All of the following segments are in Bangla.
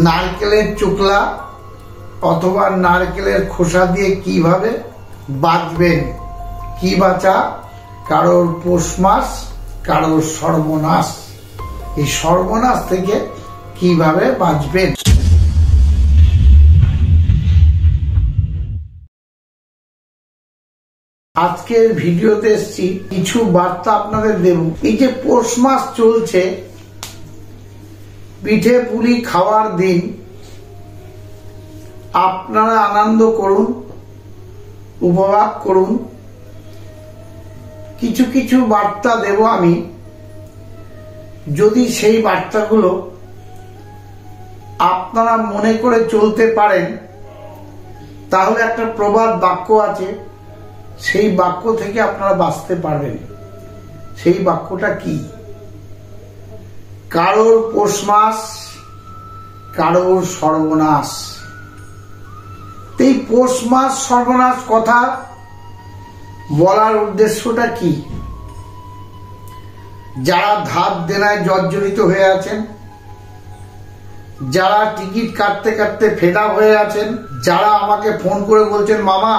নারকেলের চোকলা অথবা নারকেলের খোসা দিয়ে কিভাবে বাঁচবেন, কি বাঁচা, কারোর পৌষ মাস, কারোর সর্বনাশ, এই সর্বনাশ থেকে কিভাবে বাঁচবেন। আজকের ভিডিওতে এসেছি কিছু বার্তা আপনাদের দেব। এই যে পৌষ মাস চলছে, পিঠে পুলি খাওয়ার দিন, আপনারা আনন্দ করুন, উপভোগ করুন। কিছু কিছু বার্তা দেব আমি, যদি সেই বার্তাগুলো আপনারা মনে করে চলতে পারেন, তাহলে একটা প্রবাদ বাক্য আছে, সেই বাক্য থেকে আপনারা বাঁচতে পারবেন। সেই বাক্যটা কি? কারোর পৌষ মাস, কারোর সর্বনাশ। এই পৌষ মাস সর্বনাশ কথা বলার উদ্দেশ্যটা কি? যারা ধার দেনায় জর্জরিত হয়ে আছেন, যারা টিকিট কাটতে কাটতে ফেডা হয়ে আছেন, যারা আমাকে ফোন করে বলছেন মামা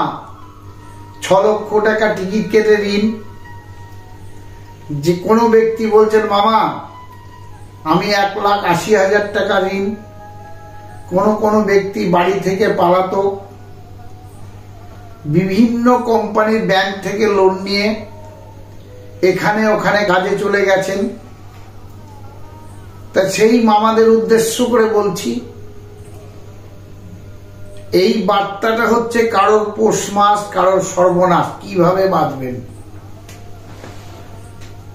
6 লক্ষ টাকা টিকিট কেটে ঋণ, যে কোনো ব্যক্তি বলছেন মামা আমি 1,80,000 টাকা ঋণ, কোনো ব্যক্তি বাড়ি থেকে পালাতক, বিভিন্ন কোম্পানির ব্যাংক থেকে লোন নিয়ে এখানে ওখানে কাজে চলে গেছেন। তা সেই মামাদের উদ্দেশ্য করে বলছি, এই বার্তাটা হচ্ছে কারোর পৌষ মাস, কারোর সর্বনাশ, কিভাবে বাঁচবেন।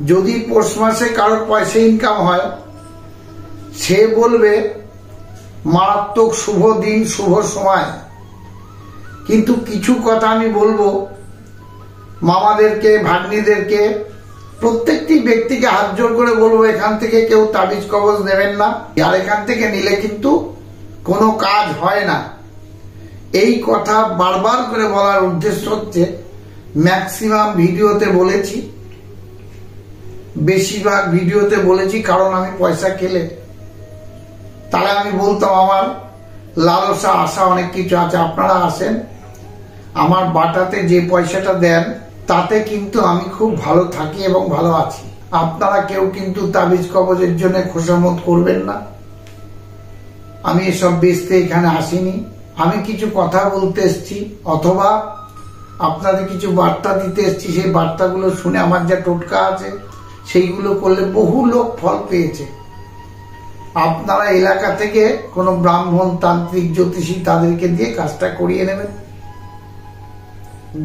যদি পৌষ মাসে কারোর পয়সা ইনকাম হয়, সে বলবে মারাত্মক শুভ দিন, শুভ সময়। কিন্তু কিছু কথা আমি বলবো মামাদেরকে, ভাগ্নিদেরকে, প্রত্যেকটি ব্যক্তিকে হাত জোর করে বলবো, এখান থেকে কেউ তাবিজ কবজ নেবেন না, আর এখান থেকে নিলে কিন্তু কোনো কাজ হয় না। এই কথা বারবার করে বলার উদ্দেশ্য হচ্ছে, ম্যাক্সিমাম ভিডিওতে বলেছি, বেশিরভাগ ভিডিওতে বলেছি, কারণ আমি পয়সা খেলে তাহলে আমি বলতাম আমার লালসা আশা অনেক কিছু আছে। আপনারা আসেন, আমার বাটাতে যে পয়সাটা দেন তাতে কিন্তু আমি খুব ভালো থাকি এবং ভালো আছি। আপনারা কেউ কিন্তু তাবিজ কবজের জন্য খোসামত করবেন না। আমি এসব বেচতে এখানে আসিনি, আমি কিছু কথা বলতে এসছি, অথবা আপনাদের কিছু বার্তা দিতে এসছি। সেই বার্তাগুলো শুনে আমার যা টোটকা আছে সেইগুলো করলে বহু লোক ফল পেয়েছে। আপনারা এলাকা থেকে কোনো ব্রাহ্মণ, তান্ত্রিক, জ্যোতিষী তাদেরকে দিয়ে কাজটা করিয়ে নেবেন।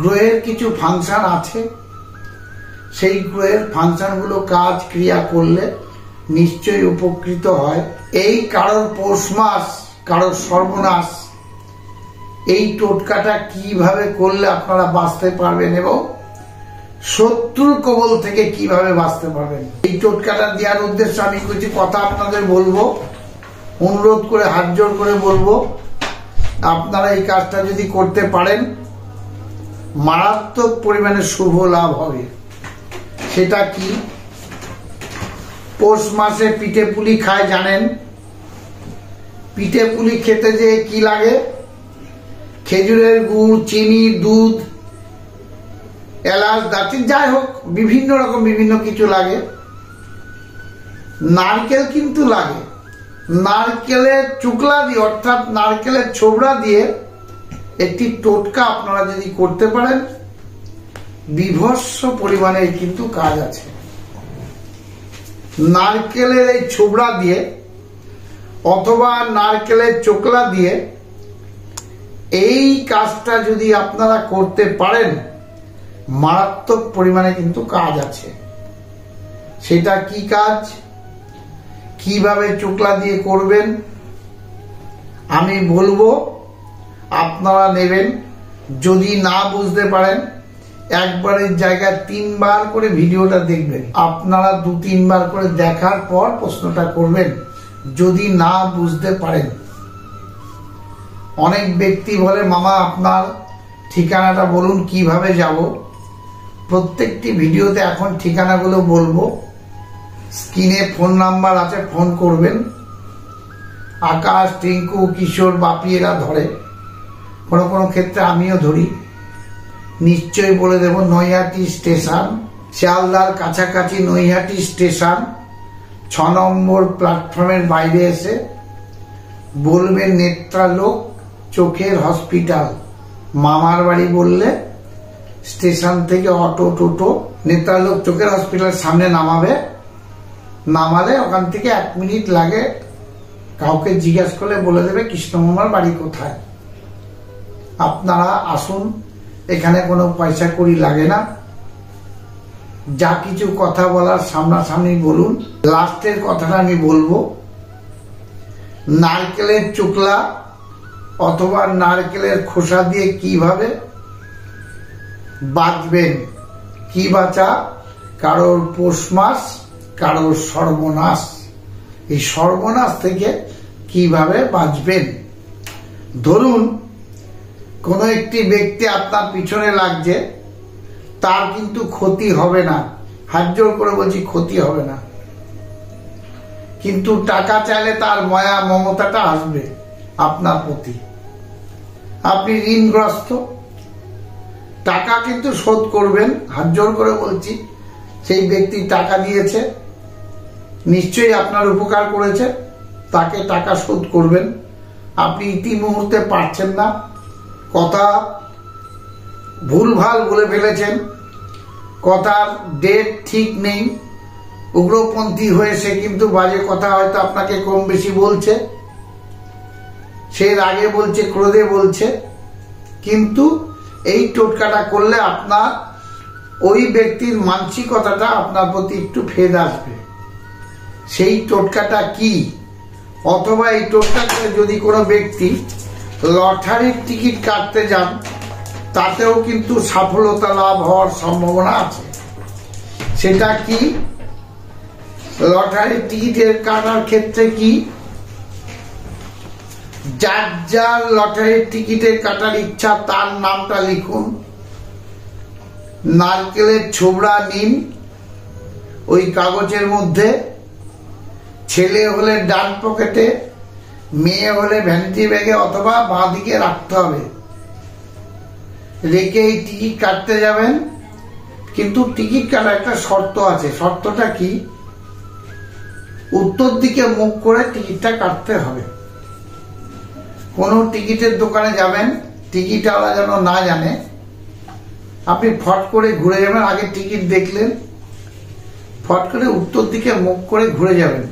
গ্রহের কিছু ফাংশন আছে, সেই গ্রহের ফাংশনগুলো কাজ ক্রিয়া করলে নিশ্চয়ই উপকৃত হয়। এই কারোর পৌষ মাস, কারোর সর্বনাশ, এই টোটকাটা কিভাবে করলে আপনারা বাঁচতে পারবেন এবং শত্রুর কবল থেকে কিভাবে বাঁচতে পারবেন, এই টোটকাটা দেওয়ার উদ্দেশ্যে আমি কিছু কথা আপনাদের বলবো, অনুরোধ করে হাত জোর করে বলবো। আপনারা এই কাজটা যদি করতে পারেন, মারাত্মক পরিমাণে শুভ লাভ হবে। সেটা কি? পৌষ মাসে পিঠে পুলি খায় জানেন। পিঠে পুলি খেতে যে কি লাগে? খেজুরের গুড়, চিনি, দুধ, এলাচ, দারচিনি, যাই হোক বিভিন্ন রকম বিভিন্ন কিছু লাগে। নারকেল কিন্তু লাগে। নারকেলের চুকলা দিয়ে, অর্থাৎ নারকেলের ছোবড়া দিয়ে একটি টোটকা আপনারা যদি করতে পারেন, বিভৎস পরিমাণে কিন্তু কাজ আছে। নারকেলের এই ছোবড়া দিয়ে অথবা নারকেলের চোকলা দিয়ে এই কাজটা যদি আপনারা করতে পারেন, মারাত্মক পরিমাণে কিন্তু কাজ আছে। সেটা কি কাজ, কিভাবে চোকলা দিয়ে করবেন আমি বলবো, আপনারা নেবেন। যদি না বুঝতে পারেন, একবারের জায়গায় 3 বার করে ভিডিওটা দেখবেন। আপনারা 2-3 বার করে দেখার পর প্রশ্নটা করবেন, যদি না বুঝতে পারেন। অনেক ব্যক্তি বলে মামা আপনার ঠিকানাটা বলুন, কিভাবে যাব। প্রত্যেকটি ভিডিওতে এখন ঠিকানাগুলো বলবো, স্ক্রিনে ফোন নাম্বার আছে, ফোন করবেন। আকাশ, টিঙ্কু, কিশোর, বাপি এরা ধরে, কোনো কোনো ক্ষেত্রে আমিও ধরি। নিশ্চয়ই বলে দেব নৈহাটি স্টেশন, শিয়ালদার কাছাকাছি নৈহাটি স্টেশন 6 নম্বর প্ল্যাটফর্মের বাইরে এসে বলবেন নেত্রালোক চোখের হসপিটাল। মামার বাড়ি বললে স্টেশন থেকে অটো টোটো নেত্রালোক চোখের হসপিটালের সামনে নামাবে। নামালে ওখান থেকে 1 মিনিট লাগে, কাউকে জিজ্ঞাসা করলে বলে দেবে কৃষ্ণ মামার বাড়ি কোথায়। আপনারা আসুন, এখানে কোনো পয়সা কড়ি লাগে না, যা কিছু কথা বলার সামনাসামনি বলুন। লাস্টের কথাটা আমি বলবো, নারকেলের চোকলা অথবা নারকেলের খোসা দিয়ে কিভাবে বাঁচবেন, কি বাঁচা, কারোর পৌষ মাস, কারোর সর্বনাশ, এই সর্বনাশ থেকে কিভাবে বাঁচবেন। ধরুন কোন একটি ব্যক্তি আপনার পিছনে লাগছে, তার কিন্তু ক্ষতি হবে না, হাত জোর করে বলছি ক্ষতি হবে না, কিন্তু টাকা চাইলে তার মায়া মমতাটা আসবে আপনার প্রতি। আপনি ঋণগ্রস্ত, টাকা কিন্তু শোধ করবেন, হাত জোর করে বলছি। সেই ব্যক্তি টাকা দিয়েছে, নিশ্চয়ই আপনার উপকার করেছে, তাকে টাকা শোধ করবেন। আপনি ইতি মুহূর্তে পারছেন না, কথা ভুলভাল বলে ফেলেছেন, কথার ডেট ঠিক নেই, উগ্রপন্থী হয়েছে কিন্তু বাজে কথা হয়তো আপনাকে কম বেশি বলছে, সে রাগে বলছে, ক্রোধে বলছে, কিন্তু এই টোটকাটা করলে আপনার ওই ব্যক্তির মানসিকতাটা আপনার প্রতি একটু ফেদ আসবে। সেই টোটকাটা কি? অথবা এই টোটকাটা যদি কোনো ব্যক্তি লটারির টিকিট কাটতে যান, তাতেও কিন্তু সফলতা লাভ হওয়ার সম্ভাবনা আছে। সেটা কি? লটারির টিকিটের কাটার ক্ষেত্রে কি, যার যার লটারির টিকিটের কাটার ইচ্ছা তার নামটা লিখুন, নারকেলের ছোবড়া নিন ওই কাগজের মধ্যে, ছেলে হলে ডান পকেটে, মেয়ে হলে ভ্যানিটি ব্যাগে অথবা বাঁ দিকে রাখতে হবে। রেখে এই টিকিট কাটতে যাবেন, কিন্তু টিকিট কাটার একটা শর্ত আছে। শর্তটা কি? উত্তর দিকে মুখ করে টিকিটটা কাটতে হবে। কোনো টিকিটের দোকানে যাবেন, টিকিটওয়ালা যেন না জানে, আপনি ফট করে ঘুরে যাবেন। আগে টিকিট দেখলেন, ফট করে উত্তর দিকে মুখ করে ঘুরে যাবেন,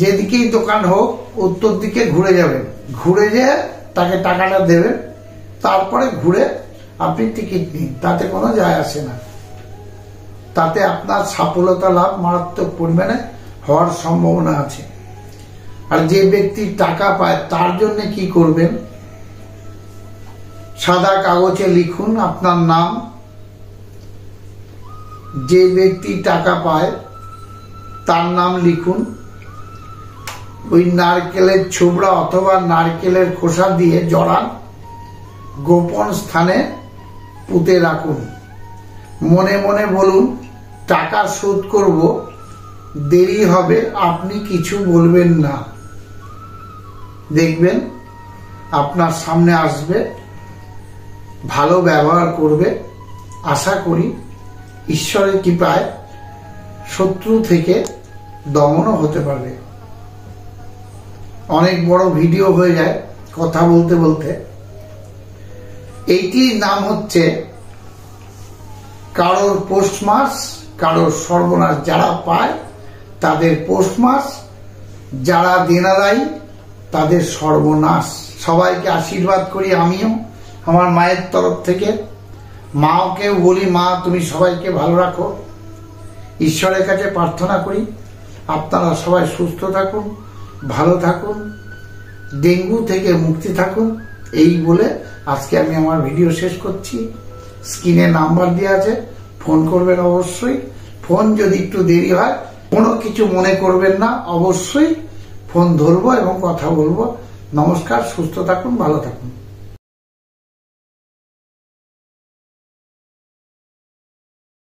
যেদিকেই দোকান হোক উত্তর দিকে ঘুরে যাবেন। ঘুরে যেয়ে তাকে টাকাটা দেবেন, তারপরে ঘুরে আপনি টিকিট নিন, তাতে কোনো যায় আসে না। তাতে আপনার সফলতা লাভ মারাত্মক পরিমাণে হওয়ার সম্ভাবনা আছে। আর যে ব্যক্তি টাকা পায় তার জন্য কি করবেন? সাদা কাগজে লিখুন আপনার নাম। যে ব্যক্তি টাকা পায় তার নাম লিখুন, ওই নারকেলের ছোবড়া অথবা নারকেলের খোসা দিয়ে জড়ান, গোপন স্থানে পুঁতে রাখুন। মনে মনে বলুন, টাকা শোধ করব, দেরি হবে, আপনি কিছু বলবেন না। দেখবেন আপনার সামনে আসবে, ভালো ব্যবহার করবে। আশা করি ঈশ্বরের কৃপায় শত্রু থেকে দমনও হতে পারবে। অনেক বড় ভিডিও হয়ে যায় কথা বলতে বলতে। এইটির নাম হচ্ছে কারোর পৌষ মাস, কারোর সর্বনাশ। যারা পায় তাদের পৌষ মাস, যারা দেনাদায়ী তাদের সর্বনাশ। সবাইকে আশীর্বাদ করি আমিও আমার মায়ের তরফ থেকে। মাকেও বলি, মা তুমি সবাইকে ভালো রাখো। ঈশ্বরের কাছে প্রার্থনা করি আপনারা সবাই সুস্থ থাকুন, ভালো থাকুন, ডেঙ্গু থেকে মুক্তি থাকুন। এই বলে আজকে আমি আমার ভিডিও শেষ করছি। স্ক্রিনে নাম্বার দেওয়া আছে, ফোন করবেন অবশ্যই। ফোন যদি একটু দেরি হয় কোনো কিছু মনে করবেন না, অবশ্যই ফোন ধরবো এবং কথা বলবো। নমস্কার, সুস্থ থাকুন, ভালো থাকুন।